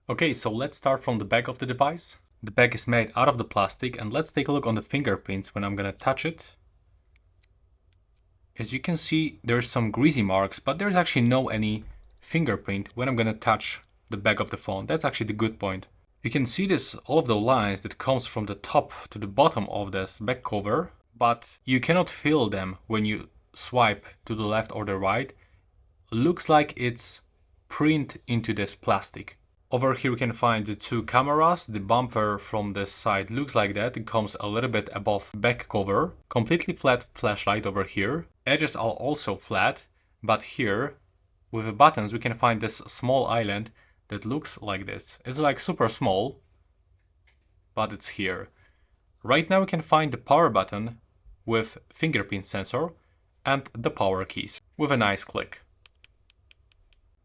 Okay, so let's start from the back of the device. The back is made out of the plastic, and let's take a look on the fingerprints when I'm gonna touch it. As you can see, there's some greasy marks, but there's actually no any fingerprint when I'm gonna touch the back of the phone. That's actually the good point. You can see this, all of the lines that comes from the top to the bottom of this back cover, but you cannot feel them when you swipe to the left or the right. Looks like it's print into this plastic. Over here we can find the two cameras. The bumper from the side looks like that. It comes a little bit above back cover. Completely flat flashlight over here. Edges are also flat, but here with the buttons we can find this small island that looks like this. It's like super small, but it's here. Right now we can find the power button with fingerprint sensor and the power keys with a nice click.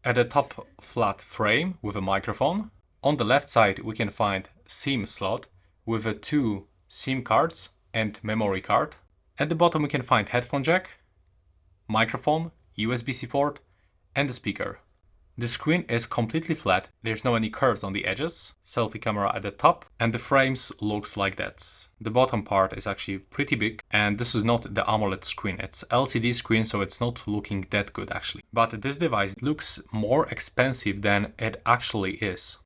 At the top, flat frame with a microphone. On the left side we can find SIM slot with the two SIM cards and memory card. At the bottom we can find headphone jack, microphone, USB-C port and the speaker. The screen is completely flat, there's no any curves on the edges. Selfie camera at the top, and the frames looks like that. The bottom part is actually pretty big, and this is not the AMOLED screen, it's LCD screen, so it's not looking that good actually. But this device looks more expensive than it actually is.